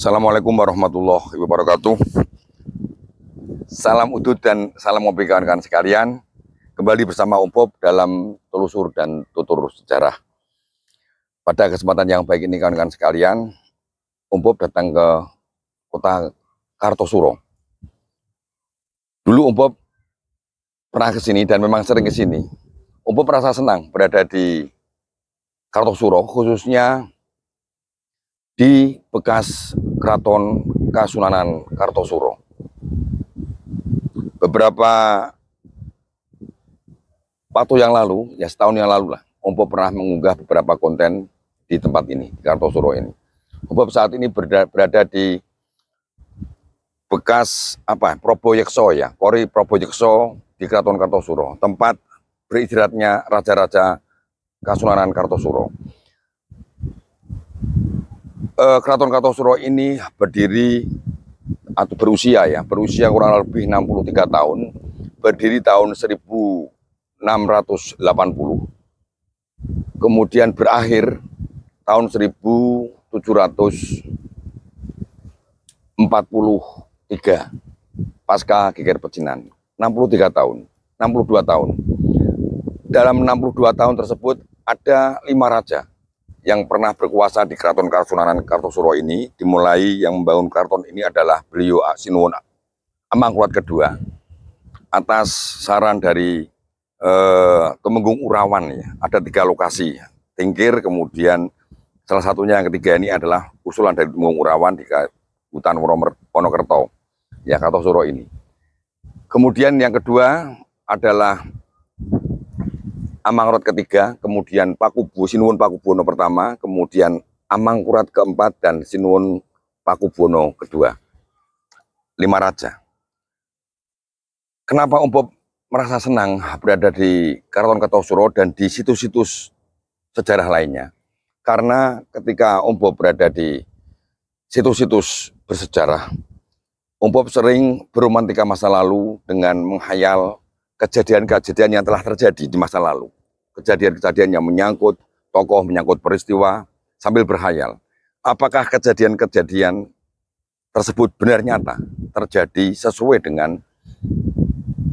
Assalamualaikum warahmatullahi wabarakatuh. Salam udut dan salam ngopi kawan-kawan sekalian. Kembali bersama Om Bob dalam telusur dan tutur sejarah. Pada kesempatan yang baik ini kawan-kawan sekalian, Om Bob datang ke kota Kartosuro. Dulu Om Bob pernah ke sini dan memang sering ke sini. Om Bob merasa senang berada di Kartosuro, khususnya di bekas Keraton Kasunanan Kartosuro. Beberapa waktu yang lalu, ya setahun yang lalu lah, Om Bob pernah mengunggah beberapa konten di tempat ini, di Kartosuro ini. Om Bob saat ini berada di bekas Proboyekso ya, Kori Proboyekso di Keraton Kartosuro, tempat beristirahatnya raja-raja Kasunanan Kartosuro. Keraton Kartosuro ini berdiri atau berusia kurang lebih 63 tahun, berdiri tahun 1680, kemudian berakhir tahun 1743 pasca Geger Pecinan. 63 tahun, 62 tahun. Dalam 62 tahun tersebut ada 5 raja yang pernah berkuasa di Keraton Kasunanan Kartosuro ini. Dimulai yang membangun keraton ini adalah beliau Sinuwun Amangkurat II atas saran dari Temenggung Urawan ya. Ada 3 lokasi, Tingkir, kemudian salah satunya yang ketiga ini adalah usulan dari Temenggung Urawan di hutan Wonokerto ya, Kartosuro ini. Kemudian yang kedua adalah Amangkurat ketiga, kemudian Sinuwun Pakubuwono pertama, kemudian Amangkurat keempat dan Sinuwun Pakubuwono kedua. 5 raja. Kenapa Om Bob merasa senang berada di Keraton Kartosuro dan di situs-situs sejarah lainnya? Karena ketika Om Bob berada di situs-situs bersejarah, Om Bob sering beromantika masa lalu dengan menghayal kejadian-kejadian yang telah terjadi di masa lalu. Kejadian-kejadian yang menyangkut tokoh, menyangkut peristiwa, sambil berhayal. Apakah kejadian-kejadian tersebut benar nyata, terjadi sesuai dengan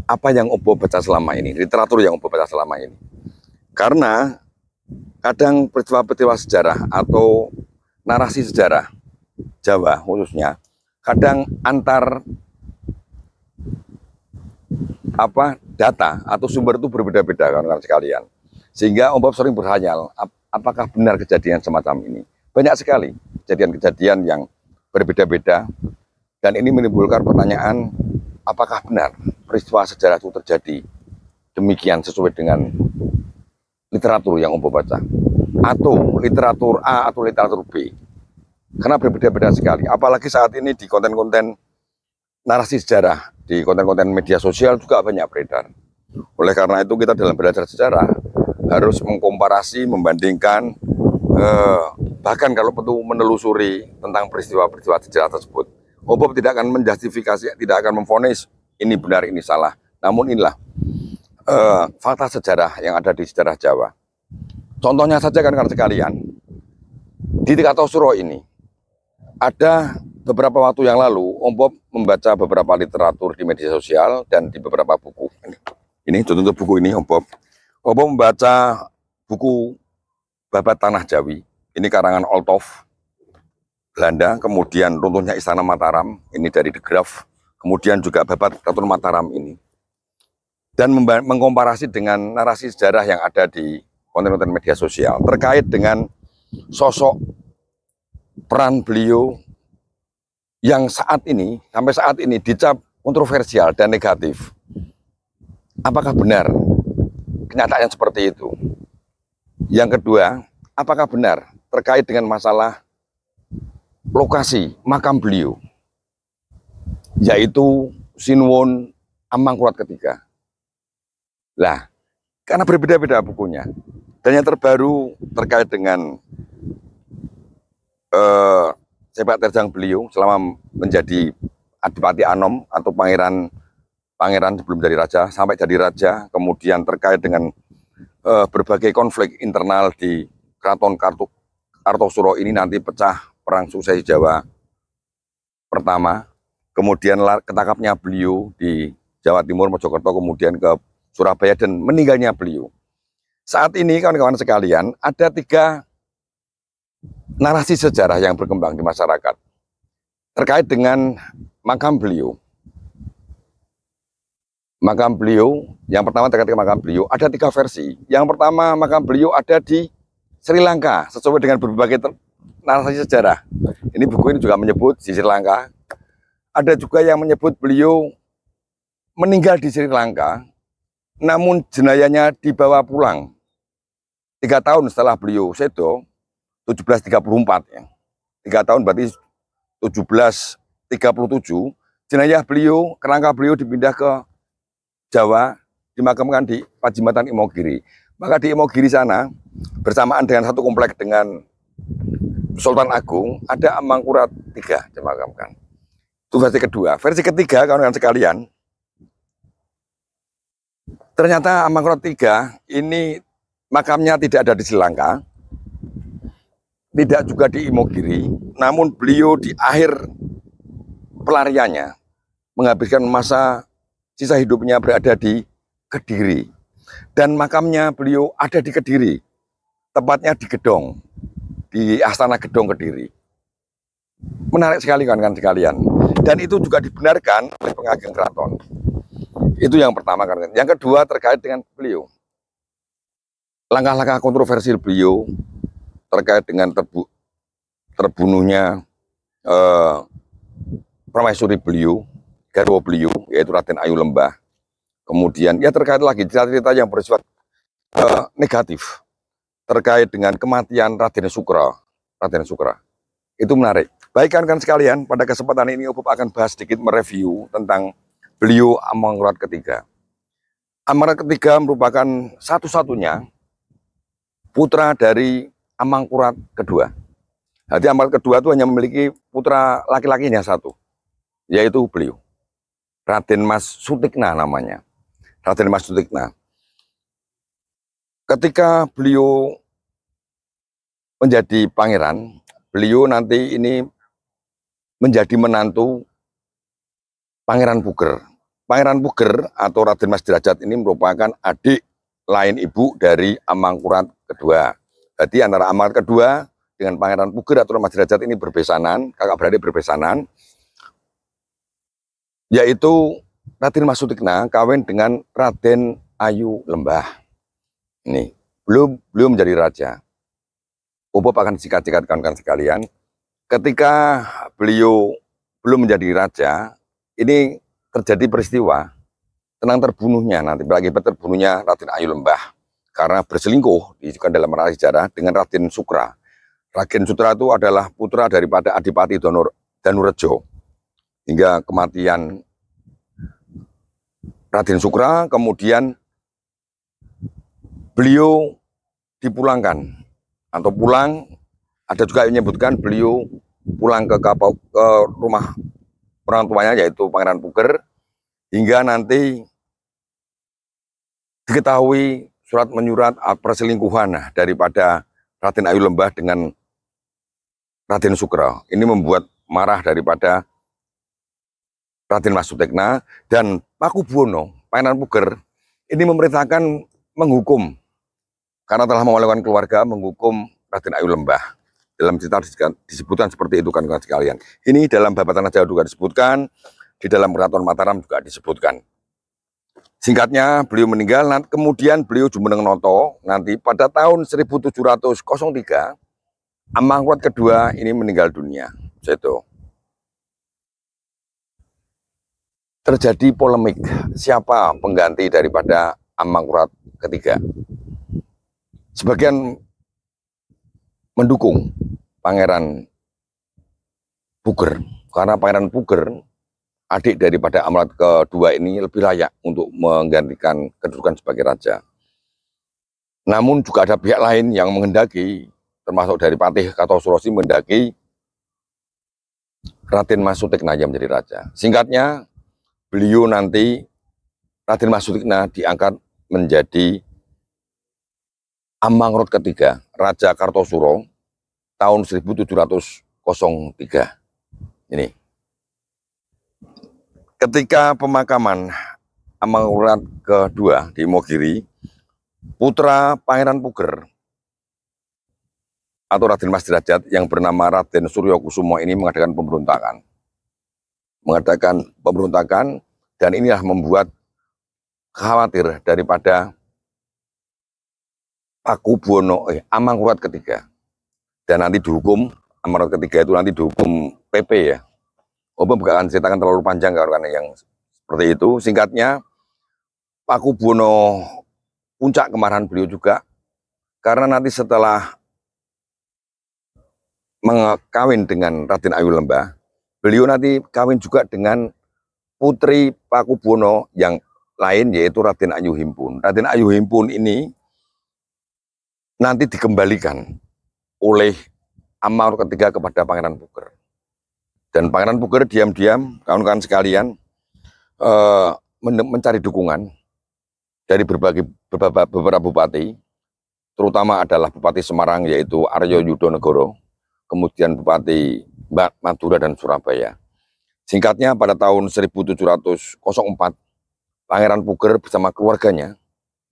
apa yang Om Bob baca selama ini, literatur yang Om Bob baca selama ini. Karena kadang peristiwa-peristiwa sejarah atau narasi sejarah Jawa khususnya, kadang antar data atau sumber itu berbeda-beda kawan-kawan sekalian. Sehingga Om Bob sering berhayal, apakah benar kejadian semacam ini? Banyak sekali kejadian-kejadian yang berbeda-beda, dan ini menimbulkan pertanyaan, apakah benar peristiwa sejarah itu terjadi demikian sesuai dengan literatur yang Om Bob baca, atau literatur A atau literatur B? Karena berbeda-beda sekali, apalagi saat ini di konten-konten narasi sejarah, di konten-konten media sosial juga banyak beredar. Oleh karena itu kita dalam belajar sejarah harus mengkomparasi, membandingkan, bahkan kalau perlu menelusuri tentang peristiwa-peristiwa sejarah tersebut. Om Bob tidak akan menjustifikasi, tidak akan memvonis ini benar, ini salah. Namun inilah fakta sejarah yang ada di sejarah Jawa. Contohnya saja kan sekalian, di Kartosuro ini ada beberapa waktu yang lalu, Om Bob membaca beberapa literatur di media sosial dan di beberapa buku. Ini contoh buku ini Om Bob. Om Bob membaca buku Babat Tanah Jawi. Ini karangan Olthoff, Belanda. Kemudian Runtuhnya Istana Mataram, ini dari De Graaf. Kemudian juga Babat Keraton Mataram ini. Dan mengkomparasi dengan narasi sejarah yang ada di konten-konten media sosial terkait dengan sosok peran beliau yang sampai saat ini dicap kontroversial dan negatif. Apakah benar kenyataan seperti itu? Yang kedua, apakah benar terkait dengan masalah lokasi makam beliau, yaitu Sinuwun Amangkurat III? Lah, karena berbeda-beda bukunya. Dan yang terbaru terkait dengan sepak terjang beliau selama menjadi Adipati Anom atau pangeran sebelum jadi raja sampai jadi raja, kemudian terkait dengan berbagai konflik internal di Keraton Kartosuro ini nanti pecah perang suksesi Jawa pertama, kemudian ketangkapnya beliau di Jawa Timur, Mojokerto, kemudian ke Surabaya, dan meninggalnya beliau. Saat ini kawan-kawan sekalian, ada 3 narasi sejarah yang berkembang di masyarakat terkait dengan makam beliau. Makam beliau, yang pertama terkait dengan makam beliau, ada 3 versi. Yang pertama, makam beliau ada di Sri Lanka, sesuai dengan berbagai narasi sejarah. Ini buku ini juga menyebut di Sri Lanka. Ada juga yang menyebut beliau meninggal di Sri Lanka, namun jenayahnya dibawa pulang 3 tahun setelah beliau sedo, 1734 ya. 3 tahun berarti 1737, jenayah beliau, kerangka beliau dipindah ke Jawa, dimakamkan di Pajimbatan Imogiri. Maka di Imogiri sana, bersamaan dengan satu komplek dengan Sultan Agung, ada Amangkurat III dimakamkan. Itu versi kedua. Versi ketiga, kawan-kawan sekalian, ternyata Amangkurat III ini makamnya tidak ada di Sri Lanka, tidak juga di Imogiri, namun beliau di akhir pelariannya menghabiskan masa sisa hidupnya berada di Kediri, dan makamnya beliau ada di Kediri, tepatnya di Gedong, di Astana Gedong Kediri. Menarik sekali kawan-kawan sekalian, dan itu juga dibenarkan oleh pengageng keraton. Itu yang pertama kan. Yang kedua terkait dengan beliau, langkah-langkah kontroversial beliau terkait dengan terbunuhnya permaisuri beliau, garwa beliau, yaitu Raden Ayu Lembah. Kemudian ya terkait lagi cerita-cerita yang bersifat negatif terkait dengan kematian Raden Sukra. Itu menarik. Baik kan sekalian, pada kesempatan ini Opop akan bahas sedikit mereview tentang beliau Amangkurat III. Amangkurat III merupakan satu-satunya putra dari Amangkurat II. Jadi Amangkurat II itu hanya memiliki putra laki-lakinya satu, yaitu beliau, Raden Mas Sutikna namanya. Raden Mas Sutikna. Ketika beliau menjadi pangeran, beliau nanti ini menjadi menantu Pangeran Puger. Pangeran Puger atau Raden Mas Derajat ini merupakan adik lain ibu dari Amangkurat II. Jadi antara Amangkurat II dengan Pangeran Puger atau Mas Derajat ini berbesanan, kakak beradik berbesanan, yaitu Raden Mas Sutikna kawin dengan Raden Ayu Lembah. Ini belum menjadi raja. Opop akan singkat-singkat kawan-kawan sekalian. Ketika beliau belum menjadi raja, ini terjadi peristiwa tentang terbunuhnya nanti, berakibat terbunuhnya Raden Ayu Lembah karena berselingkuh disebutkan dalam narasi sejarah dengan Raden Sukra. Raden Sukra itu adalah putra daripada Adipati Danurejo. Hingga kematian Raden Sukra, kemudian beliau dipulangkan atau pulang. Ada juga yang menyebutkan beliau pulang ke rumah orang tuanya, yaitu Pangeran Puger, hingga nanti diketahui surat menyurat perselingkuhan daripada Raden Ayu Lembah dengan Raden Sukra. Ini membuat marah daripada Raden Mas Sutikna, dan Pakubuwono, Pangeran Puger, ini memerintahkan menghukum, karena telah memalukan keluarga, menghukum Raden Ayu Lembah. Dalam cerita disebutkan seperti itu kan sekalian. Ini dalam Babatan Jawa juga disebutkan, di dalam Keraton Mataram juga disebutkan. Singkatnya, beliau meninggal, kemudian beliau jumeneng noto, nanti pada tahun 1703, Amangkurat II ini meninggal dunia. Itu terjadi polemik, siapa pengganti daripada Amangkurat III. Sebagian mendukung Pangeran Puger, karena Pangeran Puger, adik daripada Amangkurat II ini, lebih layak untuk menggantikan kedudukan sebagai raja. Namun juga ada pihak lain yang menghendaki, termasuk dari Patih Kartosurosi, menghendaki Raden Mas Sutikna yang menjadi raja. Singkatnya, beliau nanti, Raden Mas Sutikna diangkat menjadi Amangkurat III, Raja Kartosuro, tahun 1703. Ini. ketika pemakaman Amangkurat kedua di Imogiri, putra Pangeran Puger atau Raden Mas Derajat yang bernama Raden Suryo Kusumo ini mengadakan pemberontakan, dan inilah membuat khawatir daripada Pakubuwono Amangkurat ketiga, dan nanti dihukum. Amangkurat ketiga itu nanti dihukum PP ya. Bukan akan ceritakan terlalu panjang karena yang seperti itu. Singkatnya, Pakubuwono puncak kemarahan beliau juga karena nanti setelah mengkawin dengan Raden Ayu Lembah, beliau nanti kawin juga dengan putri Pakubuwono yang lain, yaitu Raden Ayu Himpun. Raden Ayu Himpun ini nanti dikembalikan oleh Amangkurat ketiga kepada Pangeran Puger. Dan Pangeran Puger diam-diam, kawan-kawan sekalian, mencari dukungan dari beberapa bupati, terutama adalah Bupati Semarang yaitu Aryo Yudonegoro, kemudian Bupati Madura dan Surabaya. Singkatnya, pada tahun 1704, Pangeran Puger bersama keluarganya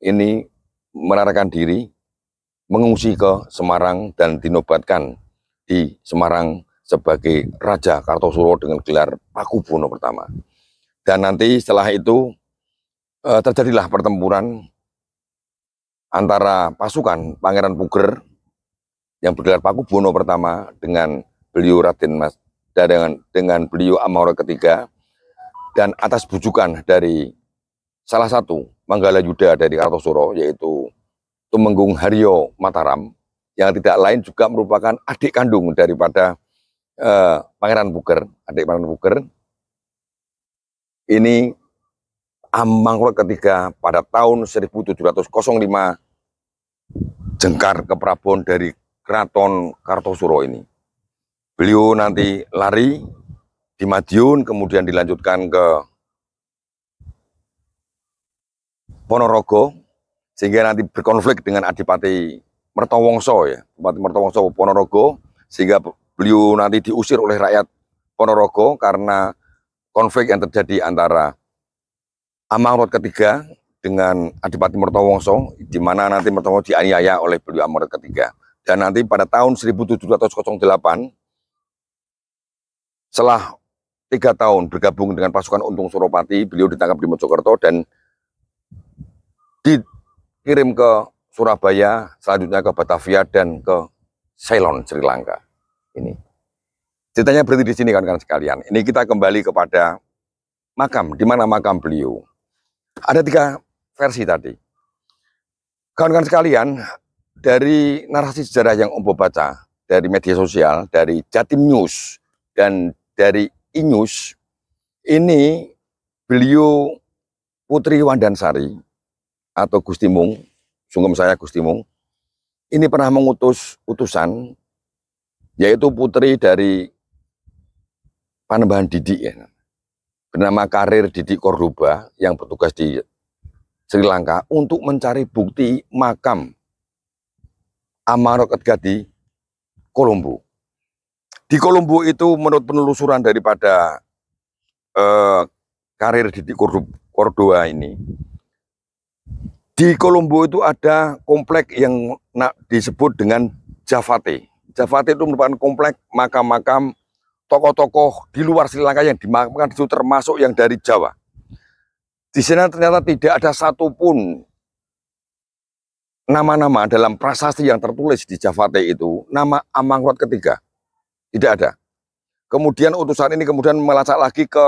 ini melarikan diri, mengungsi ke Semarang dan dinobatkan di Semarang sebagai Raja Kartosuro dengan gelar Pakubuwono pertama. Dan nanti setelah itu terjadilah pertempuran antara pasukan Pangeran Puger yang bergelar Pakubuwono pertama dengan beliau dengan beliau Amangkurat ketiga, dan atas bujukan dari salah satu Manggala Yuda dari Kartosuro yaitu Tumenggung Haryo Mataram, yang tidak lain juga merupakan adik kandung daripada Pangeran Puger, ini Amangkurat ketiga pada tahun 1705 jengkar ke Prabon dari Keraton Kartosuro ini. Beliau nanti lari di Madiun, kemudian dilanjutkan ke Ponorogo, sehingga nanti berkonflik dengan Adipati Mertowongso ya, Bupati Mertowongso Ponorogo, sehingga beliau nanti diusir oleh rakyat Ponorogo karena konflik yang terjadi antara Amangkurat ketiga dengan Adipati Mertowongso, di mana nanti Mertowongso dianiaya oleh beliau Amangkurat ketiga. Dan nanti pada tahun 1708, setelah 3 tahun bergabung dengan pasukan Untung Suropati, beliau ditangkap di Mojokerto dan dikirim ke Surabaya, selanjutnya ke Batavia dan ke Ceylon, Sri Lanka. Ini ceritanya berhenti di sini kawan-kawan sekalian. Ini kita kembali kepada makam, di mana makam beliau. Ada 3 versi tadi. Kawan-kawan sekalian, dari narasi sejarah yang Om Bob baca, dari media sosial, dari Jatim News, dan dari Inews, ini beliau Putri Wandansari atau Gusti Mung, sungkem saya Gusti Mung, ini pernah mengutus utusan, yaitu putri dari Panembahan Didik ya, bernama Karir Didik Kordoba, yang bertugas di Sri Lanka untuk mencari bukti makam Amangkurat ketiga di Kolombo. Di Kolombo itu menurut penelusuran daripada Karir Didik Kordoba ini, di Kolombo itu ada komplek yang disebut dengan Javate. Javate itu merupakan komplek makam-makam tokoh-tokoh di luar Sri Lanka yang dimakamkan itu, termasuk yang dari Jawa. Di sana ternyata tidak ada satupun nama-nama dalam prasasti yang tertulis di Javate itu nama Amangkurat ketiga. Tidak ada. Kemudian utusan ini kemudian melacak lagi ke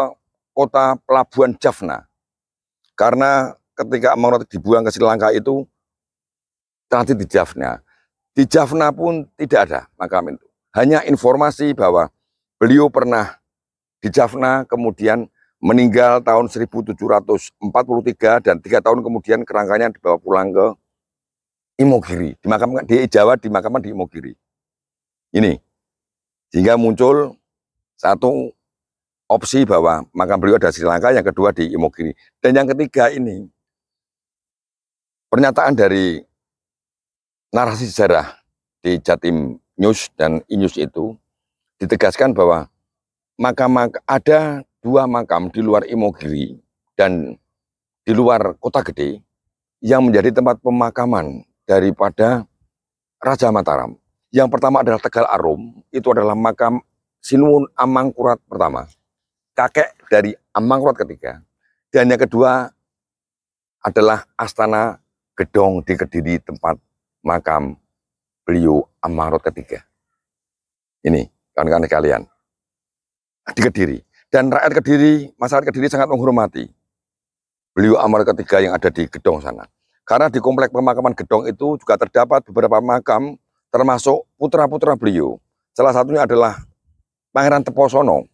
kota pelabuhan Jaffna. Karena ketika Amangkurat dibuang ke Sri Lanka itu transit di Jaffna. Di Jaffna pun tidak ada makam itu. Hanya informasi bahwa beliau pernah di Jaffna, kemudian meninggal tahun 1743 dan 3 tahun kemudian kerangkanya dibawa pulang ke Imogiri, dimakamkan di Jawa, dimakamkan di Imogiri. Ini sehingga muncul satu opsi bahwa makam beliau ada di Sri Lanka, yang kedua di Imogiri, dan yang ketiga ini pernyataan dari narasi sejarah di Jatim News dan Inews itu ditegaskan bahwa ada 2 makam di luar Imogiri dan di luar Kota Gede yang menjadi tempat pemakaman daripada Raja Mataram. Yang pertama adalah Tegal Arum, itu adalah makam Sinuwun Amangkurat pertama, kakek dari Amangkurat ketiga. Dan yang kedua adalah Astana Gedong di Kediri, tempat makam beliau Amangkurat ketiga. Ini kawan-kawan sekalian, di Kediri. Dan rakyat Kediri, masyarakat Kediri sangat menghormati beliau Amangkurat ketiga yang ada di Gedong sana. Karena di komplek pemakaman Gedong itu juga terdapat beberapa makam, termasuk putra-putra beliau. Salah satunya adalah Pangeran Teposono.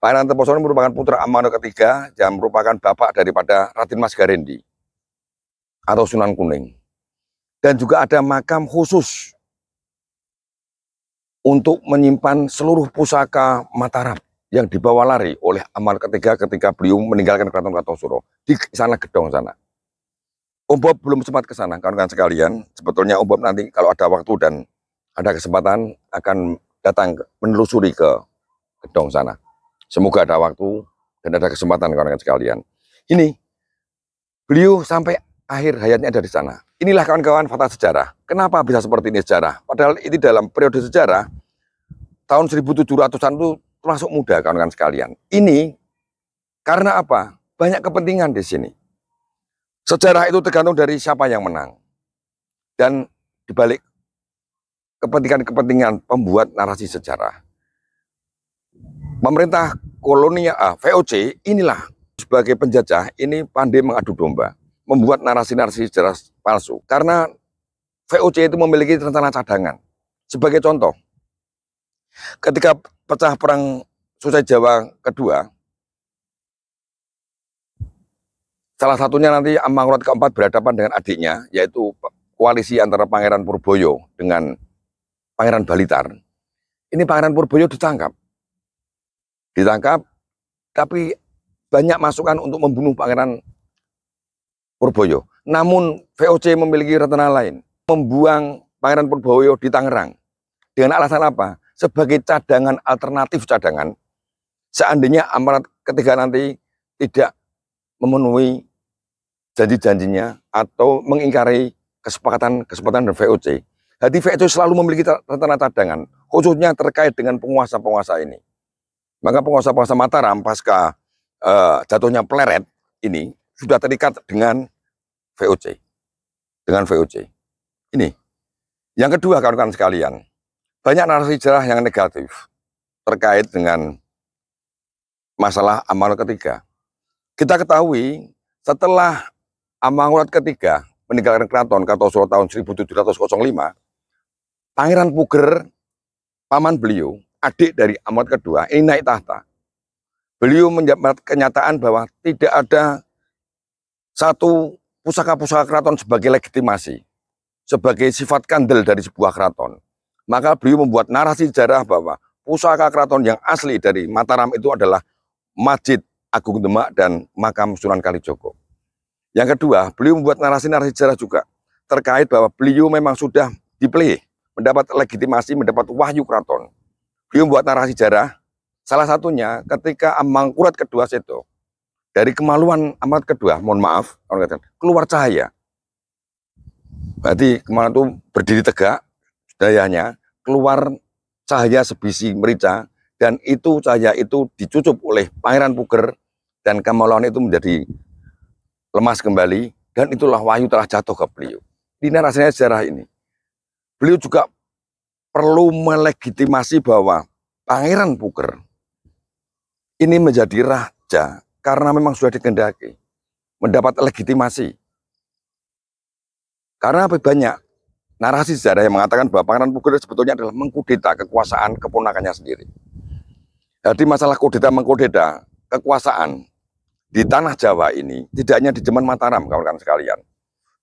Pangeran Teposono merupakan putra Amangkurat ketiga yang merupakan bapak daripada Raden Mas Garendi atau Sunan Kuning. Dan juga ada makam khusus untuk menyimpan seluruh pusaka Mataram yang dibawa lari oleh Amangkurat ketiga ketika beliau meninggalkan Keraton Kartosuro di sana Gedong sana. Om Bob belum sempat ke sana, kawan-kawan sekalian. Sebetulnya Om Bob nanti kalau ada waktu dan ada kesempatan akan datang menelusuri ke Gedong sana. Semoga ada waktu dan ada kesempatan, kawan-kawan sekalian. Ini beliau sampai akhir hayatnya ada di sana. Inilah kawan-kawan fakta sejarah. Kenapa bisa seperti ini sejarah? Padahal ini dalam periode sejarah tahun 1700-an itu termasuk muda, kawan-kawan sekalian. Ini karena apa? Banyak kepentingan di sini. Sejarah itu tergantung dari siapa yang menang. Dan dibalik kepentingan-kepentingan pembuat narasi sejarah, pemerintah kolonial VOC inilah sebagai penjajah ini pandai mengadu domba, membuat narasi-narasi sejarah palsu. Karena VOC itu memiliki rencana cadangan. Sebagai contoh, ketika pecah perang Susai Jawa kedua, salah satunya nanti Amangkurat keempat berhadapan dengan adiknya, yaitu koalisi antara Pangeran Purboyo dengan Pangeran Balitar. Ini Pangeran Purboyo ditangkap, tapi banyak masukan untuk membunuh Pangeran Purboyo. Namun VOC memiliki rencana lain, membuang Pangeran Purboyo di Tangerang. Dengan alasan apa? Sebagai cadangan, alternatif cadangan, seandainya Amangkurat ketiga nanti tidak memenuhi janji-janjinya atau mengingkari kesepakatan dari VOC. Jadi VOC selalu memiliki rencana cadangan, khususnya terkait dengan penguasa-penguasa ini. Maka penguasa-penguasa Mataram pasca jatuhnya Pleret ini sudah terikat dengan VOC. Ini. Yang kedua, kawan-kawan sekalian, banyak narasi sejarah yang negatif terkait dengan masalah Amangkurat ketiga. Kita ketahui setelah Amangkurat ketiga meninggalkan Keraton Kartosuro tahun 1705, Pangeran Puger, paman beliau, adik dari Amangkurat kedua, ini naik tahta. Beliau mendapat kenyataan bahwa tidak ada satu pusaka-pusaka keraton sebagai legitimasi, sebagai sifat kandel dari sebuah keraton. Maka beliau membuat narasi sejarah bahwa pusaka keraton yang asli dari Mataram itu adalah Masjid Agung Demak dan makam Sunan Kalijogo. Yang kedua, beliau membuat narasi-narasi sejarah juga terkait bahwa beliau memang sudah dipilih, mendapat legitimasi, mendapat wahyu keraton. Beliau membuat narasi sejarah, salah satunya ketika Amangkurat kedua Seto, dari kemaluan Amangkurat kedua, mohon maaf, keluar cahaya. Berarti kemaluan itu berdiri tegak, dayanya keluar cahaya sebisi merica, dan itu cahaya itu dicucup oleh Pangeran Puger, dan kemaluan itu menjadi lemas kembali, dan itulah wahyu telah jatuh ke beliau. Di narasinya sejarah ini, beliau juga perlu melegitimasi bahwa Pangeran Puger ini menjadi raja karena memang sudah dikehendaki, mendapat legitimasi. Karena banyak narasi sejarah yang mengatakan bahwa Pangeran Puger sebetulnya adalah mengkudeta kekuasaan keponakannya sendiri. Jadi masalah kudeta mengkudeta kekuasaan di tanah Jawa ini tidak hanya di zaman Mataram, kawan-kawan sekalian.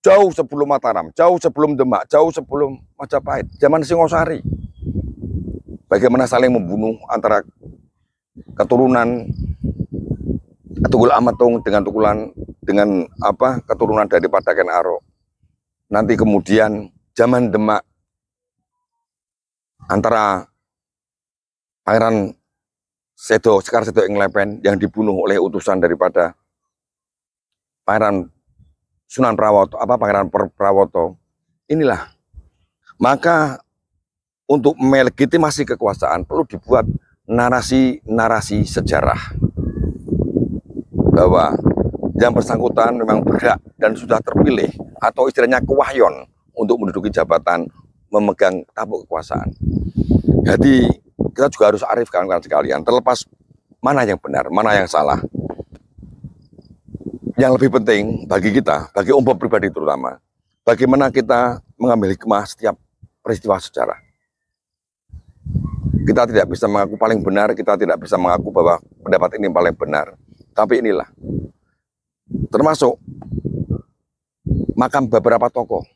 Jauh sebelum Mataram, jauh sebelum Demak, jauh sebelum Majapahit, zaman Singosari. Bagaimana saling membunuh antara keturunan Tunggul Amatung dengan keturunan daripada Ken Arok. Nanti kemudian zaman Demak antara Pangeran Sekar Sedo Inglepen yang dibunuh oleh utusan daripada Pangeran Sunan Prawoto, Pangeran Prawoto. Inilah, maka untuk melegitimasi kekuasaan perlu dibuat narasi-narasi sejarah bahwa yang bersangkutan memang berhak dan sudah terpilih atau istilahnya kewahyon untuk menduduki jabatan memegang tampuk kekuasaan. Jadi kita juga harus arif kawan-kawan sekalian, terlepas mana yang benar, mana yang salah. Yang lebih penting bagi kita, bagi umat pribadi terutama, bagaimana kita mengambil hikmah setiap peristiwa sejarah. Kita tidak bisa mengaku paling benar, kita tidak bisa mengaku bahwa pendapat ini paling benar. Tapi inilah, termasuk makam beberapa tokoh.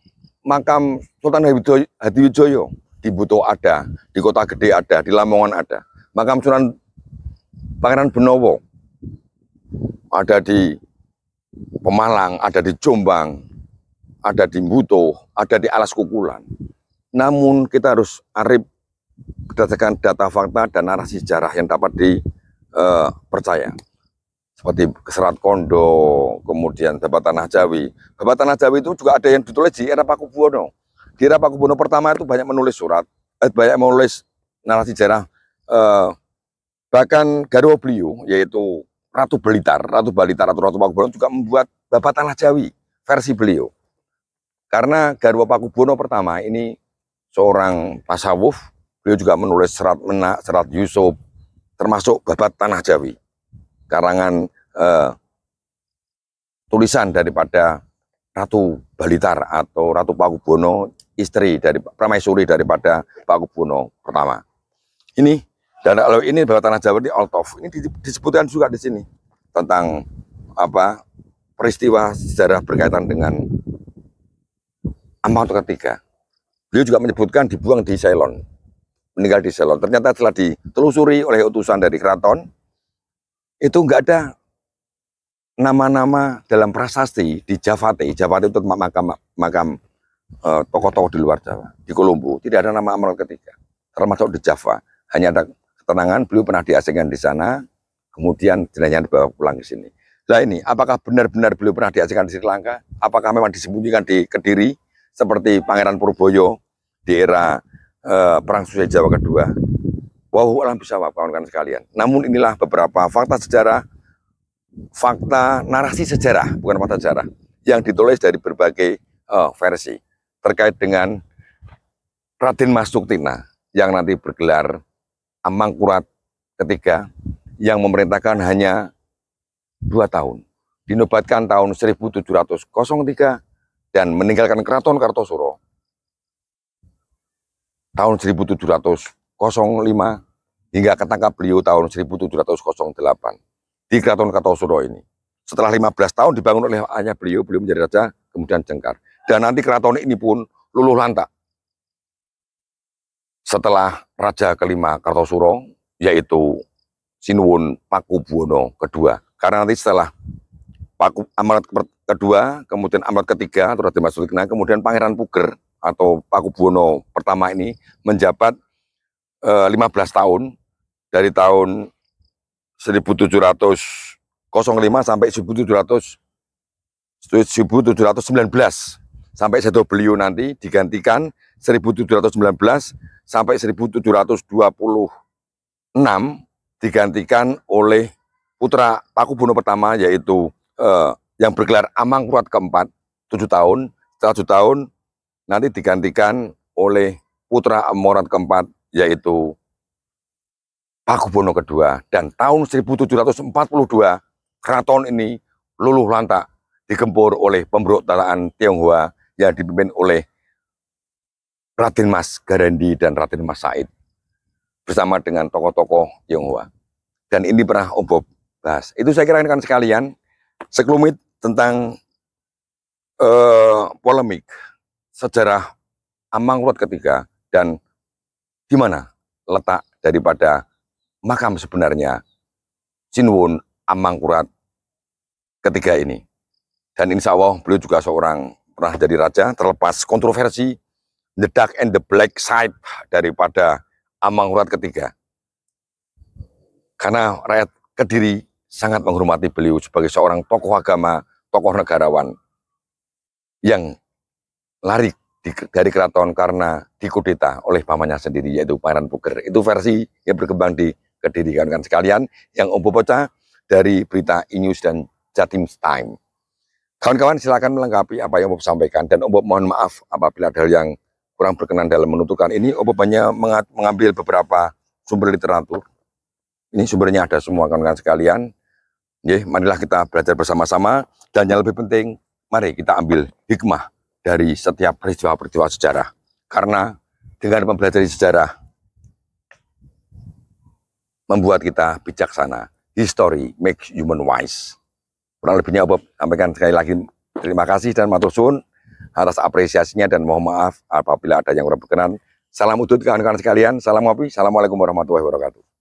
Makam Sultan Hadiwijoyo di Buto ada, di Kota Gede ada, di Lamongan ada. Makam Sunan Pangeran Benowo ada di Pemalang, ada di Jombang, ada di Buto, ada di Alas Kukulan. Namun kita harus arif berdasarkan data fakta dan narasi sejarah yang dapat dipercaya. Seperti Serat Kondo, kemudian Babat Tanah Jawi. Babat Tanah Jawi itu juga ada yang ditulis di era Pakubuwono. Di era Pakubuwono pertama itu banyak menulis surat, banyak menulis narasi sejarah. Bahkan Garwo Bliyu, yaitu Ratu Balitar atau Ratu Pakubuwono juga membuat Babat Tanah Jawi versi beliau. Karena Garwo Pakubuwono pertama ini seorang tasawuf, beliau juga menulis Serat Menak, Serat Yusuf, termasuk Babat Tanah Jawi, karangan tulisan daripada Ratu Balitar atau Ratu Pakubuwono, istri dari Pramaisuri daripada Pakubuwono pertama. Ini, dan kalau ini Babat Tanah Jawi di Altov, ini disebutkan juga di sini tentang peristiwa sejarah berkaitan dengan Amangkurat ketiga. Beliau juga menyebutkan dibuang di Ceylon, meninggal di Ceylon. Ternyata setelah ditelusuri oleh utusan dari keraton, itu enggak ada nama-nama dalam prasasti di Javate. Javate itu makam tokoh-tokoh di luar Jawa. Di Kolombo tidak ada nama Amangkurat ketiga, termasuk di Java. Hanya ada keterangan beliau pernah diasingkan di sana, kemudian jenazahnya dibawa pulang ke sini. Nah ini, apakah benar-benar beliau pernah diasingkan di Sri Lanka? Apakah memang disembunyikan di Kediri seperti Pangeran Purboyo di era Perang Susah Jawa kedua? Wallahu a'lam bishawab, kawan-kawan sekalian. Namun inilah beberapa fakta sejarah, fakta narasi sejarah, bukan fakta sejarah, yang ditulis dari berbagai versi terkait dengan Raden Mas Suktina yang nanti bergelar Amangkurat ketiga, yang memerintahkan hanya 2 tahun. Dinobatkan tahun 1703 dan meninggalkan Keraton Kartosuro tahun 1705 hingga ketangkap beliau tahun 1708 di Keraton Kartosuro ini. Setelah 15 tahun dibangun oleh ayah beliau menjadi raja, kemudian jengkar. Dan nanti keraton ini pun luluh lantak setelah raja kelima Kartosuro, yaitu Sinuwun Pakubuwono kedua. Karena nanti setelah Amangkurat kedua, kemudian Amangkurat ketiga, Raden Mas Suktina, kemudian Pangeran Puger atau Pakubuwono pertama ini menjabat 15 tahun dari tahun 1705 sampai 1719 sampai jatuh beliau nanti digantikan 1719 sampai 1726 digantikan oleh putra Pakubuwono pertama, yaitu yang bergelar Amangkurat keempat 7 tahun. Setelah 7 tahun nanti digantikan oleh putra Amangkurat keempat, yaitu Pakubuwono kedua. Dan tahun 1742 keraton ini luluh lantak digempur oleh pemberontakan Tionghoa yang dipimpin oleh Raden Mas Garandi dan Raden Mas Said bersama dengan tokoh-tokoh Tionghoa. Dan ini pernah Om Bob bahas. Itu saya kira kan sekalian sekelumit tentang polemik sejarah Amangkurat ketiga dan di mana letak daripada makam sebenarnya Sinuwun Amangkurat ketiga ini. Dan insya Allah beliau juga seorang pernah jadi raja, terlepas kontroversi the dark and the black side daripada Amangkurat ketiga. Karena rakyat Kediri sangat menghormati beliau sebagai seorang tokoh agama, tokoh negarawan yang lari dari keraton karena dikudeta oleh pamannya sendiri, yaitu Pangeran Puger. Itu versi yang berkembang di Kediri, kan sekalian, yang Om Bob baca dari berita E-News dan Jatim Time. Kawan-kawan silakan melengkapi apa yang Om Bob sampaikan, dan Om Bob mohon maaf apabila ada hal yang kurang berkenan dalam menuturkan ini. Om Bob hanya mengambil beberapa sumber literatur. Ini sumbernya ada semua, kawan-kawan sekalian. Marilah kita belajar bersama-sama, dan yang lebih penting, mari kita ambil hikmah dari setiap peristiwa-peristiwa sejarah. Karena dengan mempelajari sejarah, membuat kita bijaksana. History makes human wise. Kurang lebihnya Bob sampaikan sekali lagi terima kasih dan matur suwun atas apresiasinya, dan mohon maaf apabila ada yang kurang berkenan. Salam udut kawan-kawan sekalian, salam ngopi, assalamualaikum warahmatullahi wabarakatuh.